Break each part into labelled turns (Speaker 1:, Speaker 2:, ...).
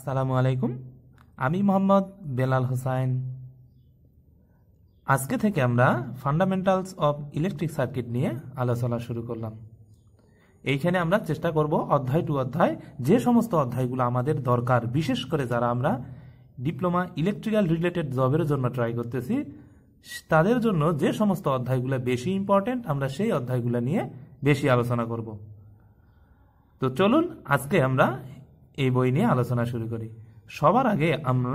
Speaker 1: আসসালামু আলাইকুম। আমি মোহাম্মদ বেলাল হোসাইন। আজকে থেকে আমরা ফান্ডামেন্টালস অফ ইলেকট্রিক সার্কিট নিয়ে আলোচনা শুরু করলাম। এইখানে আমরা চেষ্টা করব অধ্যায় টু অধ্যায় যে সমস্ত অধ্যায়গুলো আমাদের দরকার, বিশেষ করে যারা আমরা ডিপ্লোমা ইলেকট্রিক্যাল রিলেটেড জবের জন্য ট্রাই করতেছি তাদের জন্য যে সমস্ত অধ্যায়গুলো বেশি ইম্পর্টেন্ট আমরা সেই অধ্যায়গুলো নিয়ে বেশি আলোচনা করব। তো চলুন আজকে আমরা এই বই নিয়ে আলোচনা শুরু করি। সবার আগে আমরা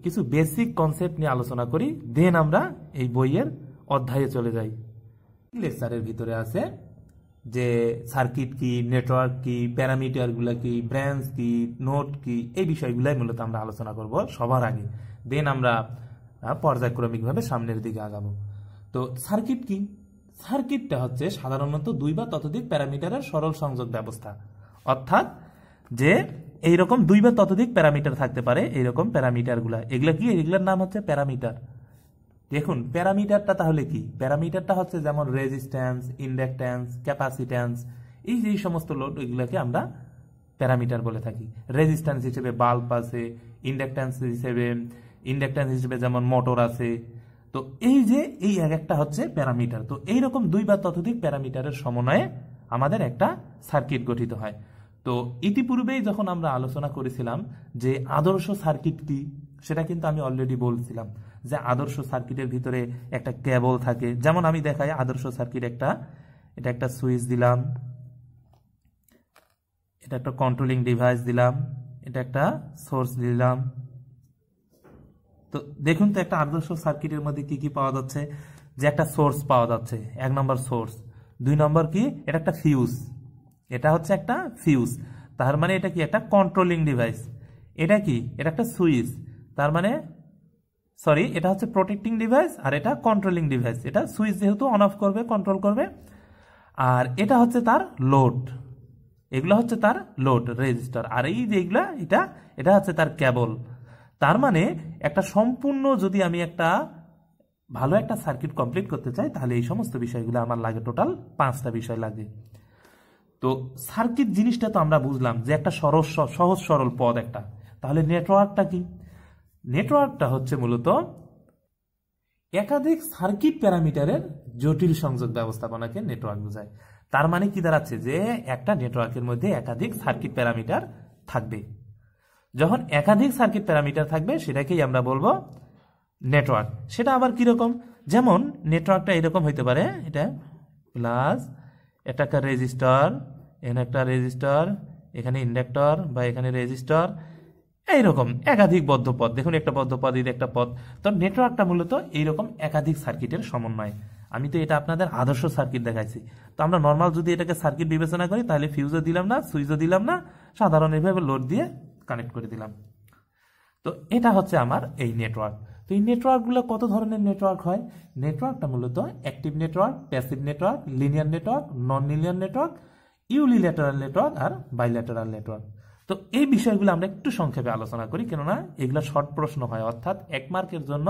Speaker 1: কিছু বেসিক কনসেপ্ট নিয়ে আলোচনা করি, দেন আমরা এই বইয়ের অধ্যায়ে চলে যাই। লেকচারের ভিতরে আছে যে সার্কিট কি, নেটওয়ার্ক কি, প্যারামিটারগুলো কি, ব্রাঞ্চ কি, নোড কি, এই বিষয়গুলাই মূলত আমরা আলোচনা করব সবার আগে, দেন আমরা পর্যায়ক্রমিকভাবে সামনের দিকে আগাবো। তো সার্কিট কি? সার্কিটটা হচ্ছে সাধারণত দুই বা ততোধিক প্যারামিটারের সরল সংযোগ ব্যবস্থা, অর্থাৎ যে এইরকম দুই বা ততোধিক প্যারামিটার থাকতে পারে। এইরকম প্যারামিটারগুলা এগুলা কি? এগুলার নাম হচ্ছে প্যারামিটার। দেখুন প্যারামিটারটা তাহলে কি? প্যারামিটারটা হচ্ছে যেমন রেজিস্ট্যান্স, ইন্ডাকট্যান্স, ক্যাপাসিট্যান্স, এই যে সমস্ত লোড এগুলাকে আমরা প্যারামিটার বলে থাকি। রেজিস্ট্যান্স হিসেবে বাল্ব আছে, ইন্ডাকট্যান্স হিসেবে যেমন মোটর আছে। তো এই যে এই এক একটা হচ্ছে প্যারামিটার। তো এইরকম দুই বা ততোধিক প্যারামিটারের সমন্বয়ে আমাদের একটা সার্কিট গঠিত হয়। তো ইতিপূর্বেই যখন আমরা আলোচনা করেছিলাম যে আদর্শ সার্কিট কি, সেটা কিন্তু আমি অলরেডি বলছিলাম যে আদর্শ সার্কিটের ভিতরে একটা কেবল থাকে। যেমন আমি দেখাই আদর্শ সার্কিট, এটা একটা সুইচ দিলাম, এটা একটা কন্ট্রোলিং ডিভাইস দিলাম, এটা একটা সোর্স দিলাম। তো দেখুন তো একটা আদর্শ সার্কিটের মধ্যে কি কি পাওয়া যাচ্ছে, যে একটা সোর্স পাওয়া যাচ্ছে, এক নম্বর সোর্স। দুই নম্বর কি? এটা একটা ফিউজ, এটা হচ্ছে একটা ফিউজ, তার মানে এটা কি? একটা কন্ট্রোলিং ডিভাইস। এটা কি? এটা একটা সুইচ, তার মানে এটা হচ্ছে প্রোটেক্টিং ডিভাইস, আর এটা কন্ট্রোলিং ডিভাইস। এটা সুইচ যেহেতু অন অফ করবে, কন্ট্রোল করবে। আর এটা হচ্ছে তার লোড, এগুলো হচ্ছে তার লোড রেজিস্টার। আর এই যে এগুলা এটা হচ্ছে তার কেবল। তার মানে একটা সম্পূর্ণ যদি আমি একটা ভালো একটা সার্কিট কমপ্লিট করতে চাই তাহলে এই সমস্ত বিষয়গুলো আমার লাগে, টোটাল 5টা বিষয় লাগে। তো সার্কিট জিনিসটা তো আমরা বুঝলাম যে একটা সহজ সরল পদ একটা। তাহলে নেটওয়ার্কটা কি? নেটওয়ার্কটা হচ্ছে মূলত একাধিক সার্কিট প্যারামিটারের জটিল সংযোগ ব্যবস্থাপনাকে নেটওয়ার্ক বোঝায়। তার মানে কি দাঁড়াচ্ছে যে একটা নেটওয়ার্কের মধ্যে একাধিক সার্কিট প্যারামিটার থাকবে। যখন একাধিক সার্কিট প্যারামিটার থাকবে সেটাকেই আমরা বলবো নেটওয়ার্ক। সেটা আবার কিরকম? যেমন নেটওয়ার্কটা এরকম হইতে পারে, এটা প্লাস এটা একটা রেজিস্টার, এখানে একটা রেজিস্টার, এখানে ইন্ডাক্টর বা এখানে রেজিস্টার, এইরকম একাধিক বদ্ধ পদ। দেখুন একটা বদ্ধ পদ, এটা একটা পদ। তো নেটওয়ার্কটা মূলত এইরকম একাধিক সার্কিটের সমন্বয়। আমি তো এটা আপনাদের আদর্শ সার্কিট দেখাইছি। তো আমরা নর্মাল যদি এটাকে সার্কিট বিবেচনা করি তাহলে ফিউজও দিলাম না, সুইচও দিলাম না, সাধারণ এইভাবে লোড দিয়ে কানেক্ট করে দিলাম। তো এটা হচ্ছে আমার এই নেটওয়ার্ক। তো এই নেটওয়ার্কগুলো কত ধরনের নেটওয়ার্ক হয়? নেটওয়ার্কটা মূলত active network, passive network, linear network, non linear network, unilateral network আর বাইল্যাটারাল নেটওয়ার্ক। তো এই বিষয়গুলো আমরা একটু সংক্ষেপে আলোচনা করি, কেননা এগুলো শর্ট প্রশ্ন হয়, অর্থাৎ 1 মার্কের জন্য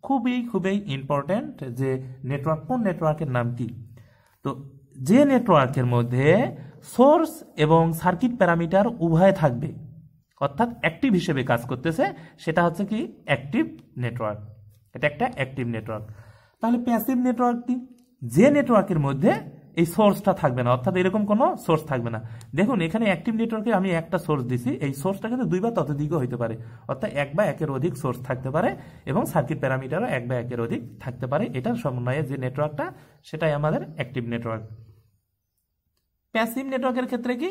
Speaker 1: খুবই ইম্পর্টেন্ট যে নেটওয়ার্ক, কোন নেটওয়ার্কের নাম কি। তো যে নেটওয়ার্কের মধ্যে সোর্স এবং সার্কিট প্যারামিটার উভয় থাকবে, অর্থাৎ অ্যাক্টিভ হিসেবে কাজ করতেছে, সেটা হচ্ছে কি? Active network. এটা একটা অ্যাক্টিভ নেটওয়ার্ক। তাহলে প্যাসিভ নেটওয়ার্ক কি? যে নেটওয়ার্কের মধ্যে এই সোর্সটা থাকবে না, অর্থাৎ এরকম কোনো সোর্স থাকবে না। দেখুন এখানে অ্যাক্টিভ নেটওয়ার্কে আমি একটা সোর্স দিছি, এই সোর্সটা কিন্তু দুই বা ততোধিকও হইতে পারে, অর্থাৎ 1 বা 1-এর অধিক সোর্স থাকতে পারে এবং সার্কিট প্যারামিটারও 1 বা 1-এর অধিক থাকতে পারে। এটার সমন্বয়ে যে নেটওয়ার্কটা সেটাই আমাদের অ্যাক্টিভ নেটওয়ার্ক। প্যাসিভ নেটওয়ার্কের ক্ষেত্রে কি?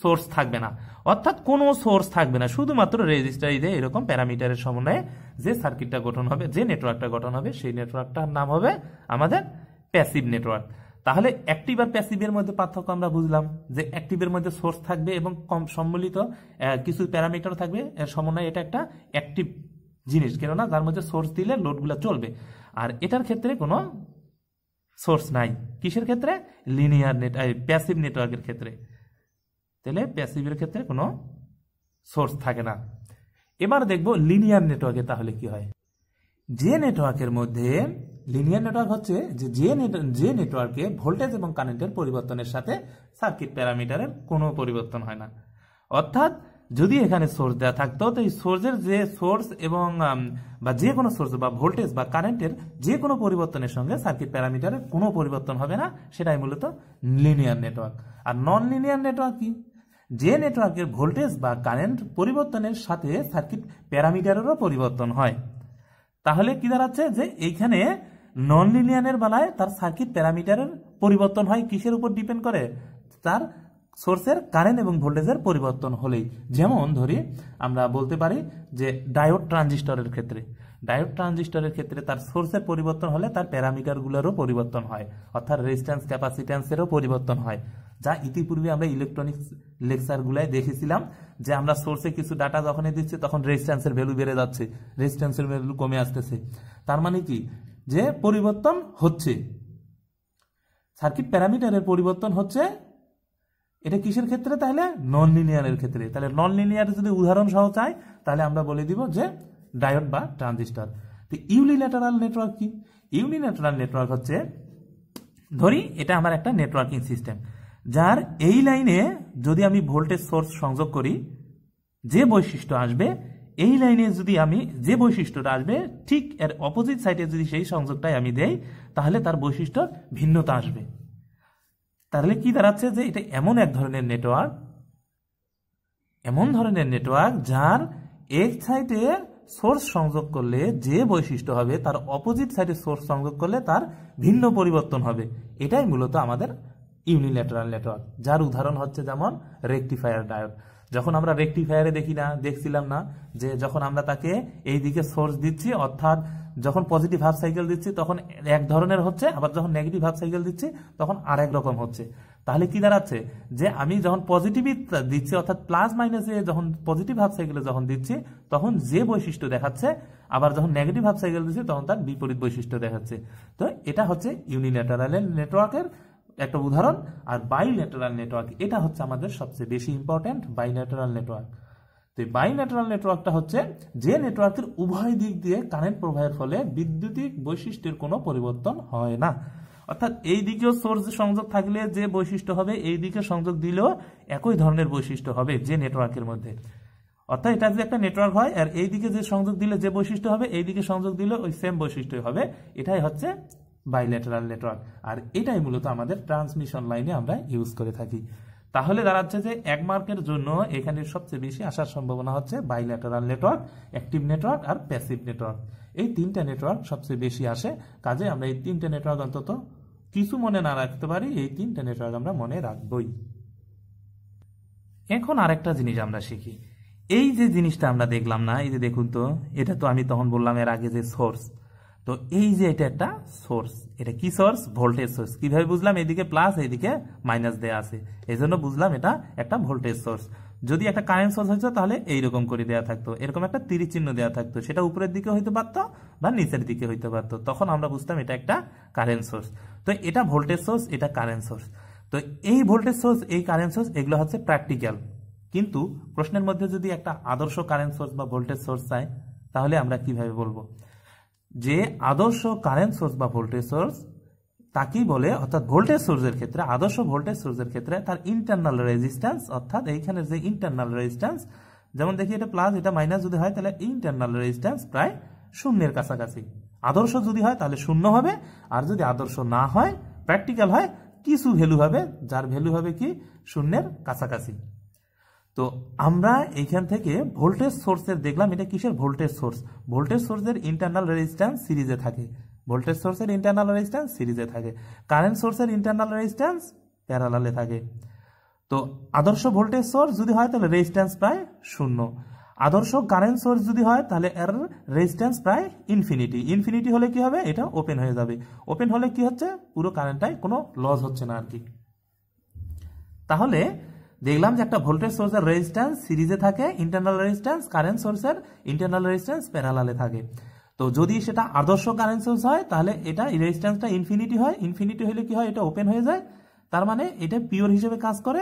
Speaker 1: সোর্স থাকবে না, অর্থাৎ কোনো সোর্স থাকবে না, শুধুমাত্র রেজিস্টার দিয়ে এরকম প্যারামিটারের সমন্বয়ে যে সার্কিটটা গঠন হবে, যে নেটওয়ার্কটা গঠন হবে, সেই নেটওয়ার্কটার নাম হবে আমাদের প্যাসিভ নেটওয়ার্ক। তাহলে অ্যাক্টিভ আর প্যাসিভের মধ্যে পার্থক্য আমরা বুঝলাম যে অ্যাক্টিভের মধ্যে সোর্স থাকবে এবং কম সম্মিলিত কিছু প্যারামিটার থাকবে, এর সমন্বয়ে এটা একটা অ্যাক্টিভ জিনিস, কেননা যার মধ্যে সোর্স দিলে লোডগুলো চলবে। আর এটার ক্ষেত্রে কোনো সোর্স নাই। কিসের ক্ষেত্রে? লিনিয়ার প্যাসিভ নেটওয়ার্কের ক্ষেত্রে। তাহলে প্যাসিভের ক্ষেত্রে কোনো সোর্স থাকে না। এবার দেখব লিনিয়ার নেটওয়ার্কে তাহলে কি হয়। যে নেটওয়ার্কের মধ্যে লিনিয়ার নেটওয়ার্ক হচ্ছে যে নেটওয়ার্কে ভোল্টেজ এবং কারেন্টের পরিবর্তনের সাথে সার্কিট প্যারামিটারের কোনো পরিবর্তন হয় না, অর্থাৎ যদি এখানে সোর্স দেওয়া থাকতো তো এই সোর্সের যে সোর্স এবং বা যে কোনো সোর্স বা ভোল্টেজ বা কারেন্টের যে কোনো পরিবর্তনের সঙ্গে সার্কিট প্যারামিটারের কোনো পরিবর্তন হবে না, সেটাই মূলত লিনিয়ার নেটওয়ার্ক। আর নন লিনিয়ার নেটওয়ার্ক কি? যে নেটওয়ার্কের ভোল্টেজ বা কারেন্ট পরিবর্তনের সাথে সার্কিট প্যারামিটারেরও পরিবর্তন হয়। তাহলে কি দাঁড়াচ্ছে যে এইখানে নন লিনিয়ারের বেলায় তার সার্কিট প্যারামিটারের পরিবর্তন হয় কিসের উপর ডিপেন্ড করে? তার সোর্সের কারেন্ট এবং ভোল্টেজের পরিবর্তন হলেই। যেমন ধরি আমরা বলতে পারি যে ডায়োড ট্রানজিস্টরের ক্ষেত্রে তার সোর্সের পরিবর্তন হলে তার প্যারামিটারগুলোরও পরিবর্তন হয়, অর্থাৎ রেজিস্ট্যান্স ক্যাপাসিট্যান্সেরও পরিবর্তন হয়, যা ইতিপূর্বে আমরা ইলেকট্রনিক্স লেকচারগুলোয় দেখেছিলাম যে আমরা সোর্সে কিছু ডাটা যখনই দিচ্ছি তখন রেজিস্ট্যান্সের ভ্যালু বেড়ে যাচ্ছে, রেজিস্ট্যান্সের ভ্যালু কমে আসতেছে। তার মানে কি? যে পরিবর্তন হচ্ছে, সার্কিট প্যারামিটারের পরিবর্তন হচ্ছে। এটা কিসের ক্ষেত্রে? তাহলে নন লিনিয়ারের ক্ষেত্রে। তাহলে নন লিনিয়ার যদি উদাহরণ সহ চাই তাহলে আমরা বলে দিব যে ডায়োড বা ট্রানজিস্টর। তো ইউনিল্যাটারাল নেটওয়ার্ক কি? ইউনিল্যাটারাল নেটওয়ার্ক হচ্ছে, ধরি এটা আমার একটা নেটওয়ার্কিং সিস্টেম, যার এই লাইনে যদি আমি ভোল্টেজ সোর্স সংযোগ করি, যে বৈশিষ্ট্য আসবে এই লাইনে যদি আমি যে বৈশিষ্ট্যটা আসবে ঠিক এর অপোজিট সাইডে যদি সেই সংযোগটাই আমি দেই তাহলে তার বৈশিষ্ট্য ভিন্নতা আসবে। তাহলে কি দাঁড়াচ্ছে যে এটা এমন ধরনের নেটওয়ার্ক যার এক সাইডে সোর্স সংযোগ করলে যে বৈশিষ্ট্য হবে তার অপোজিট সাইডে সোর্স সংযোগ করলে তার ভিন্ন পরিবর্তন হবে। এটাই মূলত আমাদের ইউনিল্যাটারাল নেটওয়ার্ক, যার উদাহরণ হচ্ছে যেমন রেকটিফায়ার ডায়োড। যখন আমরা রেকটিফায়ারে দেখছিলাম না যে যখন আমরা তাকে এই দিকে সোর্স দিচ্ছি, অর্থাৎ যখন পজিটিভ হাফ সাইকেল দিচ্ছি তখন এক ধরনের হচ্ছে, আবার যখন নেগেটিভ হাফ সাইকেল দিচ্ছি তখন আরেক রকম হচ্ছে। তাহলে কি দাঁড়াচ্ছে যে আমি যখন পজিটিভ দিচ্ছি অর্থাৎ প্লাস মাইনাসে যখন পজিটিভ হাফ সাইকেলে যখন দিচ্ছি তখন যে বৈশিষ্ট্য দেখাচ্ছে, আবার যখন নেগেটিভ হাফ সাইকেল দিচ্ছি তখন তার বিপরীত বৈশিষ্ট্য দেখাচ্ছে। তো এটা হচ্ছে ইউনিল্যাটারাল নেটওয়ার্কের একটা উদাহরণ। আর বাইল্যাটারাল নেটওয়ার্ক, এটা হচ্ছে আমাদের সবচেয়ে বেশি ইম্পর্টেন্ট বাইল্যাটারাল নেটওয়ার্ক। তো বাইল্যাটারাল নেটওয়ার্কটা হচ্ছে যে নেটওয়ার্কের উভয় দিক দিয়ে কারেন্ট প্রবাহের ফলে বিদ্যুতিক বৈশিষ্ট্যের কোনো পরিবর্তন হয় না। অর্থাৎ এই দিকেও সোর্স সংযোগ থাকলে যে বৈশিষ্ট্য হবে এই দিকে সংযোগ দিলেও একই ধরনের বৈশিষ্ট্য হবে যে নেটওয়ার্কের মধ্যে। অর্থাৎ এটা যদি একটা নেটওয়ার্ক হয় আর এই দিকে যে সংযোগ দিলে যে বৈশিষ্ট্য হবে এই দিকে সংযোগ দিলে ওই সেম বৈশিষ্ট্য হবে, এটাই হচ্ছে বাইল্যাটারাল নেটওয়ার্ক। আর এটাই মূলত আমাদের ট্রান্সমিশন লাইনে আমরা ইউজ করে থাকি। তাহলে দাঁড়াচ্ছে যে 1 মার্কের জন্য এখানে সবচেয়ে বেশি আসার সম্ভাবনা হচ্ছে বাইল্যাটারাল নেটওয়ার্ক, অ্যাক্টিভ নেটওয়ার্ক আর প্যাসিভ নেটওয়ার্ক। এই 3টা নেটওয়ার্ক সবচেয়ে বেশি আসে। কাজে আমরা এই 3টে নেটওয়ার্ক অন্তত কিছু মনে না রাখতে পারি, এই 3টে নেটওয়ার্ক আমরা মনে রাখবই। এখন আরেকটা জিনিস আমরা শিখি। এই যে জিনিসটা আমরা দেখলাম না, এই যে দেখুন তো, এটা তো আমি তখন বললাম এর আগে যে সোর্স। তো এই যে এটা একটা সোর্স, এটা কি সোর্স? Voltage source. কিভাবে বুঝলাম? এইদিকে প্লাস এইদিকে মাইনাস দেয়া আছে, এই জন্য বুঝলাম এটা একটা ভোল্টেজ সোর্স। যদি একটা কারেন্ট সোর্স হইতো তাহলে এইরকম করে দেওয়া থাকতো, এরকম একটা তীর চিহ্ন দেওয়া থাকতো, সেটা উপরের দিকে হইতে পারতো বা নিচের দিকে হইতে পারতো, তখন আমরা বুঝতাম এটা একটা কারেন্ট সোর্স। তো এটা ভোল্টেজ সোর্স, এটা কারেন্ট সোর্স। তো এই ভোল্টেজ সোর্স, এই কারেন্ট সোর্স, এগুলো হচ্ছে প্র্যাকটিক্যাল। কিন্তু প্রশ্নের মধ্যে যদি একটা আদর্শ কারেন্ট সোর্স বা ভোল্টেজ সোর্স চাই তাহলে আমরা কিভাবে বলবো? যে আদর্শ কারেন্ট সোর্স বা ভোল্টেজ সোর্স তাকেই বলে, অর্থাৎ ভোল্টেজ সোর্সের ক্ষেত্রে, আদর্শ ভোল্টেজ সোর্সের ক্ষেত্রে তার ইন্টারনাল রেজিস্ট্যান্স, অর্থাৎ এইখানে যে ইন্টারনাল রেজিস্ট্যান্স, যেমন দেখি এটা প্লাস এটা মাইনাস যদি হয় তাহলে ইন্টারনাল রেজিস্ট্যান্স প্রায় শূন্যের কাছাকাছি। আদর্শ যদি হয় তাহলে শূন্য হবে, আর যদি আদর্শ না হয়, প্র্যাকটিক্যাল হয়, কিছু ভ্যালু হবে, যার ভ্যালু হবে কি শূন্যের কাছাকাছি। তো আমরা এইখান থেকে ভোল্টেজ সোর্সের দেখলাম এটা কিসের ভোল্টেজ সোর্স। ভোল্টেজ সোর্সের ইন্টারনাল রেজিস্ট্যান্স সিরিজে থাকে, ভোল্টেজ সোর্সের ইন্টারনাল রেজিস্ট্যান্স সিরিজে থাকে, কারেন্ট সোর্সের ইন্টারনাল রেজিস্ট্যান্স প্যারালালে থাকে। তো আদর্শ ভোল্টেজ সোর্স যদি হয় তাহলে রেজিস্ট্যান্স প্রায় শূন্য, আদর্শ কারেন্ট সোর্স যদি হয় তাহলে এর রেজিস্ট্যান্স প্রায় ইনফিনিটি। ইনফিনিটি হলে কি হবে? এটা ওপেন হয়ে যাবে। ওপেন হলে কি হচ্ছে? পুরো কারেন্টটাই কোনো লস হচ্ছে না আর কি। তাহলে দেখলাম যে একটা ভোল্টেজ সোর্সের রেজিস্ট্যান্স সিরিজে থাকে, ইন্টারনাল রেজিস্ট্যান্স, কারেন্ট সোর্সের ইন্টারনাল রেজিস্ট্যান্স প্যারালালে থাকে। তো যদি সেটা আদর্শ কারেন্ট সোর্স হয় তাহলে এটা রেজিস্ট্যান্সটা ইনফিনিটি হয়। ইনফিনিটি হলে কি হয়? এটা ওপেন হয়ে যায়, তার মানে এটা পিওর হিসেবে কাজ করে।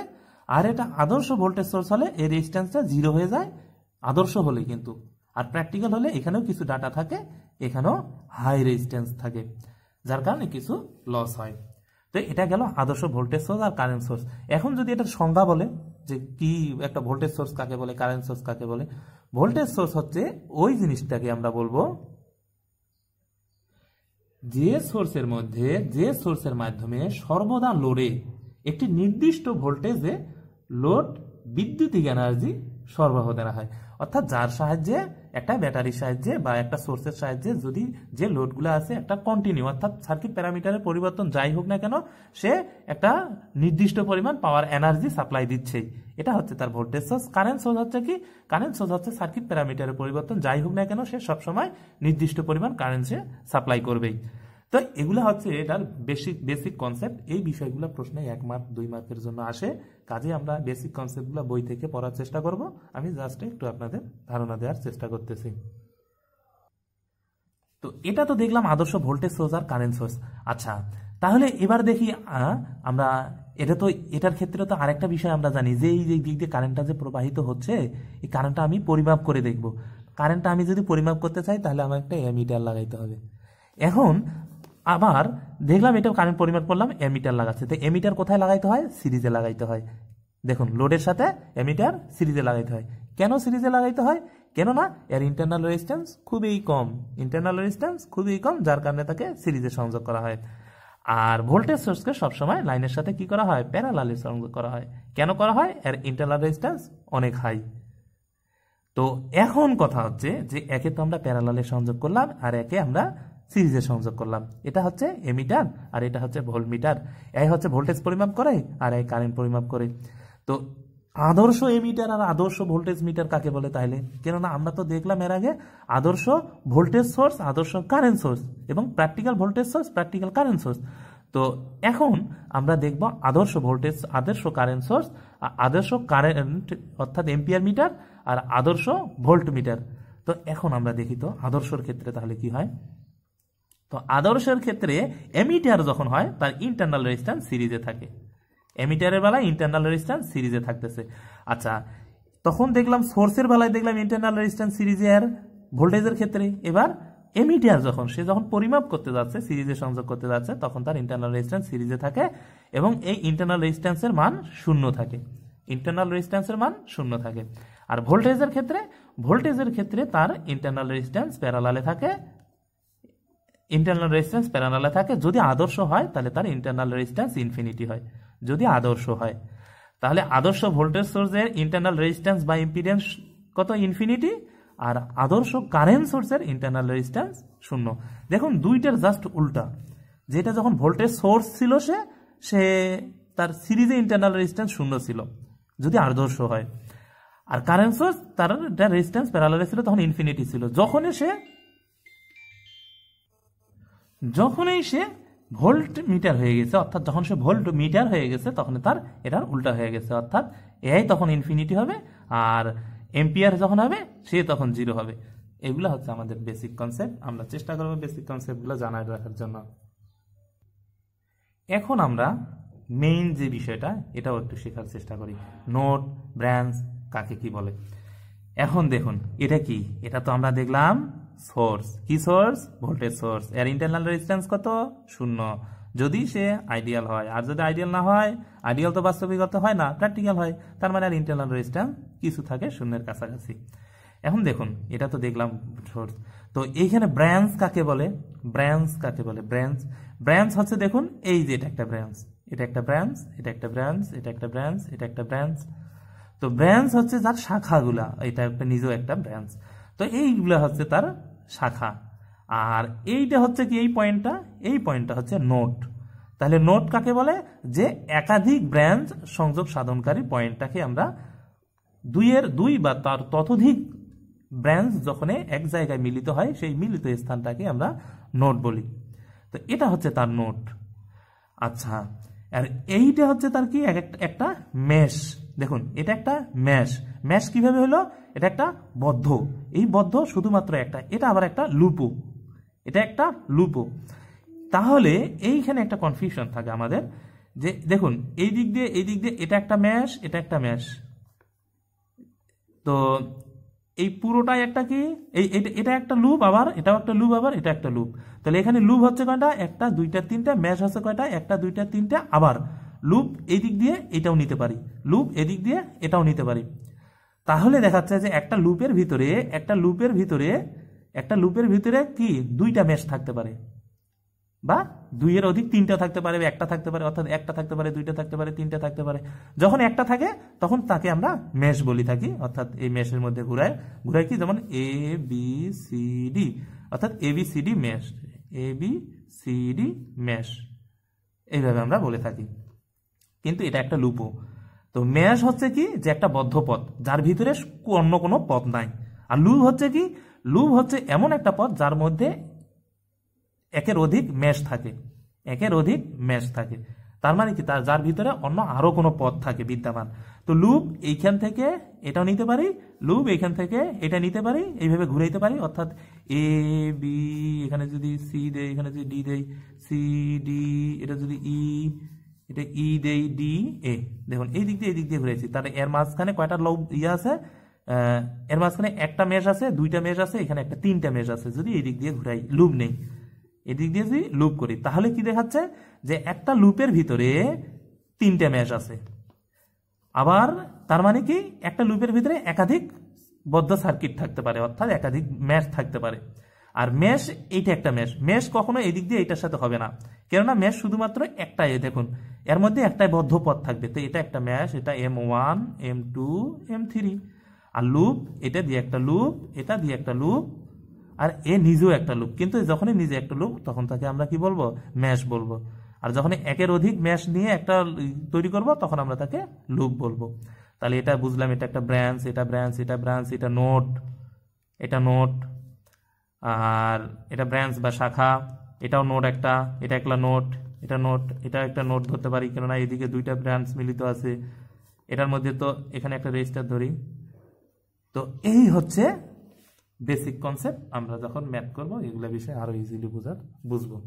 Speaker 1: আর এটা আদর্শ ভোল্টেজ সোর্স হলে এই রেজিস্ট্যান্সটা 0 হয়ে যায়, আদর্শ হলে কিন্তু। আর প্র্যাকটিক্যাল হলে এখানেও কিছু ডাটা থাকে, এখানেও হাই রেজিস্ট্যান্স থাকে, যার কারণে কিছু লস হয়। তো এটা গেল আদর্শ ভোল্টেজ সোর্স আর কারেন্ট সোর্স। এখন যদি এটার সংজ্ঞা বলে যে কি একটা ভোল্টেজ সোর্স কাকে বলে, কারেন্ট সোর্স কাকে বলে। ভোল্টেজ সোর্স হচ্ছে ওই জিনিসটাকে আমরা বলবো যে সোর্সের মধ্যে, যে সোর্সের মাধ্যমে সর্বদা লোডে একটি নির্দিষ্ট ভোল্টেজে লোড বিদ্যুতিক এনার্জি সরবরাহ দেওয়া হয়। অর্থাৎ যার সাহায্যে, একটা ব্যাটারির সাহায্যে বা একটা সোর্সের সাহায্যে যদি যে লোডগুলো আছে একটা কন্টিনিউ, অর্থাৎ সার্কিট প্যারামিটারের পরিবর্তন যাই হোক না কেন, সে একটা নির্দিষ্ট পরিমাণ পাওয়ার এনার্জি সাপ্লাই দিচ্ছেই, এটা হচ্ছে তার ভোল্টেজ সোর্স। কারেন্ট সোর্স হচ্ছে কি, কারেন্ট সোর্স হচ্ছে সার্কিট প্যারামিটারের পরিবর্তন যাই হোক না কেন, সে সবসময় নির্দিষ্ট পরিমাণ কারেন্ট সে সাপ্লাই করবেই। তো এগুলো হচ্ছে এটার বেসিক কনসেপ্ট। এই বিষয়গুলো প্রশ্নে 1 মার্ক 2 মার্কের জন্য আসে, কাজে আমরা বেসিক কনসেপ্টগুলো বই থেকে পড়ার চেষ্টা করব। আমি জাস্ট একটু আপনাদের ধারণা দেওয়ার চেষ্টা করতেছি। তো এটা তো দেখলাম আদর্শ ভোল্টেজ সোর্স আর কারেন্ট সোর্স। আচ্ছা, তাহলে এবার দেখি আমরা এটার ক্ষেত্রে তো আরেকটা বিষয় আমরা জানি যে এই দিক দিয়ে কারেন্টটা যে প্রবাহিত হচ্ছে, এই কারেন্টটা আমি পরিমাপ করে দেখব। কারেন্টটা আমি যদি পরিমাপ করতে চাই তাহলে আমার একটা অ্যামিটার লাগাইতে হবে। এখন আবার দেখলাম এটা কারেন্ট পরিমাপ করলাম, অ্যামিটার লাগাচ্ছে। তো অ্যামিটার কোথায় লাগাইতে হয়? সিরিজে লাগাইতে হয়। দেখুন, লোডের সাথে অ্যামিটার সিরিজে লাগাইতে হয়। কেন সিরিজে লাগাইতে হয়? কেননা এর ইন্টারনাল রেজিস্ট্যান্স খুবই কম, যার কারণে তাকে সিরিজে সংযোগ করা হয়। আর ভোল্টেজ সোর্সকে সবসময় লাইনের সাথে কি করা হয়? প্যারালালে সংযোগ করা হয়। কেন করা হয়? এর ইন্টারনাল রেজিস্ট্যান্স অনেক হাই। তো এখন কথা হচ্ছে যে একে তো আমরা প্যারালালে সংযোগ করলাম আর একে আমরা সিরিজে সংযোগ করলাম। এটা হচ্ছে এমিটার আর এটা হচ্ছে ভোল্টমিটার। এই হচ্ছে ভোল্টেজ পরিমাপ করে আর এই কারেন্ট পরিমাপ করে। তো আদর্শ এমিটার আর আদর্শ ভোল্টেজ মিটার কাকে বলে তাহলে? কেননা আমরা তো দেখলাম এর আগে আদর্শ ভোল্টেজ সোর্স, আদর্শ কারেন্ট সোর্স এবং practical voltage source, practical current source. তো এখন আমরা দেখব আদর্শ ভোল্টেজ, আদর্শ কারেন্ট সোর্স, আদর্শ কারেন্ট অর্থাৎ এম্পিয়ার মিটার আর আদর্শ ভোল্ট মিটার। তো এখন আমরা দেখি তো আদর্শর ক্ষেত্রে তাহলে কি হয়। তো আদর্শের ক্ষেত্রে এমিটার যখন হয় তার ইন্টারনাল রেজিস্ট্যান্স সিরিজে থাকে। এমিটারের বেলায় ইন্টারনাল রেজিস্ট্যান্স সিরিজে থাকতেছে। আচ্ছা, তখন দেখলাম সোর্সের বেলায় দেখলাম ইন্টারনাল রেজিস্ট্যান্স সিরিজে আর ভোল্টেজের ক্ষেত্রে এবার এমিটার যখন পরিমাপ করতে যাচ্ছে, সিরিজে সংযোগ করতে যাচ্ছে, তখন তার ইন্টারনাল রেজিস্ট্যান্স সিরিজে থাকে এবং এই ইন্টারনাল রেজিস্ট্যান্সের মান 0 থাকে। ইন্টারনাল রেজিস্ট্যান্সের মান 0 থাকে। আর ভোল্টেজের ক্ষেত্রে তার ইন্টারনাল রেজিস্ট্যান্স প্যারালালে থাকে। ইন্টারনাল রেজিস্ট্যান্স প্যারালালে থাকে। যদি আদর্শ হয় তাহলে তার ইন্টারনাল রেজিস্ট্যান্স ইনফিনিটি হয়। যদি আদর্শ হয় তাহলে আদর্শ ভোল্টেজ সোর্সের ইন্টারনাল রেজিস্ট্যান্স বা ইম্পিডেন্স কত? ইনফিনিটি। আর আদর্শ কারেন্ট সোর্সের ইন্টারনাল রেজিস্ট্যান্স 0। দেখুন, দুইটার জাস্ট উল্টা। যেটা যখন ভোল্টেজ সোর্স ছিল সে তার সিরিজে ইন্টারনাল রেজিস্ট্যান্স 0 ছিল যদি আদর্শ হয়। আর কারেন্ট সোর্স তার রেজিস্ট্যান্স প্যারালালে ছিল, তখন ইনফিনিটি ছিল। যখনই সে ভোল্ট মিটার হয়ে গেছে, অর্থাৎ যখন সে ভোল্ট মিটার হয়ে গেছে তখন তার এটার উল্টা হয়ে গেছে, অর্থাৎ এআই তখন ইনফিনিটি হবে আর এম্পিয়ার যখন হবে সে তখন 0 হবে। এগুলো হচ্ছে আমাদের বেসিক কনসেপ্ট। আমরা চেষ্টা করবো বেসিক কনসেপ্টগুলো জানায় রাখার জন্য। এখন আমরা মেইন যে বিষয়টা এটাও একটু শেখার চেষ্টা করি। নোড, ব্রাঞ্চ কাকে কি বলে। এখন দেখুন এটা কি, এটা তো আমরা দেখলাম সোর্স। কি সোর্স? Voltage source. এর ইন্টারনাল রেজিস্ট্যান্স কত? 0 যদি সে আইডিয়াল হয়। আর যদি আইডিয়াল না হয়, আইডিয়াল তো বাস্তবিকতা হয় না, প্র্যাকটিক্যাল হয়, তার মানে আর ইন্টারনাল রেজিস্ট্যান্স কিছু থাকে 0-এর কাছাকাছি। এখন দেখুন এটা তো দেখলাম সোর্স। তো এইখানে ব্রাঞ্চ কাকে বলে? ব্রাঞ্চ হচ্ছে দেখুন এই যে এটা একটা ব্রাঞ্চ, এটা একটা ব্রাঞ্চ, এটা একটা ব্রাঞ্চ, এটা একটা ব্রাঞ্চ, এটা একটা ব্রাঞ্চ। তো ব্রাঞ্চ হচ্ছে তার শাখাগুলা, এটা একটা নিজেও একটা ব্রাঞ্চ। তো এইগুলা হচ্ছে তার শাখা। আর এইটা হচ্ছে কি, এই পয়েন্টটা হচ্ছে নোড। তাহলে নোড কাকে বলে? যে একাধিক ব্রাঞ্চ সংযোগ সাধনকারী পয়েন্টটাকে আমরা দুই বা তার ততোধিক ব্রাঞ্চ যখন এক জায়গায় মিলিত হয় সেই মিলিত স্থানটাকে আমরা নোড বলি। তো এটা হচ্ছে তার নোড। আচ্ছা, আর এইটা হচ্ছে তার কি একটা মেশ। দেখুন এটা একটা মেশ কিভাবে হলো? এটা একটা বদ্ধ, এই বদ্ধ শুধুমাত্র একটা, এটা আবার একটা লুপো। তাহলে এইখানে একটা কনফিউশন থাকে আমাদের যে দেখুন এই দিক দিয়ে এটা একটা মেশ, এটা একটা মেশ। তো এই পুরোটাই একটা কি, এটা একটা লুপ, আবার এটাও একটা লুপ, আবার এটা একটা লুপ। তাহলে এখানে লুপ হচ্ছে কয়টা? 1, 2, 3, মেশ হচ্ছে কয়টা? 1, 2, 3, আবার লুপ এই দিক দিয়ে এটাও নিতে পারি, লুপ এদিক দিয়ে এটাও নিতে পারি। তাহলে দেখাচ্ছে যে একটা লুপের ভিতরে কি দুইটা মেশ থাকতে পারে, বা দুইয়ের অধিক তিনটা থাকতে পারে, একটা থাকতে পারে, অর্থাৎ একটা থাকতে পারে, দুইটা থাকতে পারে, তিনটা থাকতে পারে। যখন একটা থাকে তখন তাকে আমরা মেশ বলি থাকি, অর্থাৎ এই মেশের মধ্যে ঘুরায় কি, যেমন এ বি সি ডি, অর্থাৎ A B C D mesh, A B C D mesh, এইভাবে আমরা বলে থাকি। কিন্তু এটা একটা লুপও। তো মেশ হচ্ছে কি, যে একটা বদ্ধ পথ যার ভিতরে অন্য কোনো পথ নাই। আর লুপ হচ্ছে কি, লুপ হচ্ছে এমন একটা পথ যার মধ্যে একের অধিক মেশ থাকে, তার মানে কি, যার ভিতরে অন্য আরো কোনো পথ থাকে বিদ্যমান। তো লুপ এইখান থেকে এটাও নিতে পারি, লুপ এইখান থেকে এটা নিতে পারি, এইভাবে ঘুরাইতে পারি। অর্থাৎ এ বি, এখানে যদি সি দেই, এখানে যদি ডি দেই, সি ডি, এটা যদি ই, এটা ই দেই, ডি এ, দেখুন এই দিক দিয়ে ঘুরেছি। তাহলে এর মাঝখানে কয়টা লুপ আছে, এর মাঝখানে একটা মেশ আছে, দুইটা মেশ আছে, এখানে একটা তিনটা মেশ আছে। যদি এই দিক দিয়ে ঘুরাই, লুপ নেই, এদিক দিয়ে যদি লুপ করি, তাহলে কি দেখাচ্ছে যে একটা লুপের ভিতরে তিনটা মেশ আছে। আবার তার মানে কি, একটা লুপের ভিতরে একাধিক বদ্ধ সার্কিট থাকতে পারে, অর্থাৎ একাধিক মেশ থাকতে পারে। আর মেশ, এইটা একটা মেশ কখনো এদিক দিয়ে এটার সাথে হবে না, কেননা মেশ শুধুমাত্র একটাই, দেখুন এর মধ্যে একটাই বদ্ধ পথ থাকবে। তো এটা একটা মেশ, এটা M1 M2 M3। আর লুপ, এটা দিয়ে একটা লুপ, এটা দিয়ে একটা লুপ, আর এ নিজেও একটা লুপ। কিন্তু যখনই নিজে একটা লুপ, তখন তাকে আমরা কি বলবো, মেশ বলবো। আর যখন একের অধিক মেশ নিয়ে একটা তৈরি করব, তখন আমরা তাকে লুপ বলবো। তাহলে এটা বুঝলাম, এটা একটা ব্রাঞ্চ, এটা ব্রাঞ্চ, এটা ব্রাঞ্চ, এটা নোড, এটা নোড, আর এটা ব্রাঞ্চ বা শাখা, এটাও নোড একটা, এটা একটা নোড, এটা নোড, এটা একটা নোড ধরতে পারি, কেননা এদিকে দুইটা ব্রাঞ্চ মিলিত আছে। এটার মধ্যে তো এখানে একটা রেজিস্টার ধরি। তো এই হচ্ছে বেসিক কনসেপ্ট। আমরা যখন ম্যাথ করব, এগুলো বিষয়ে আরো ইজিলি বুঝবো।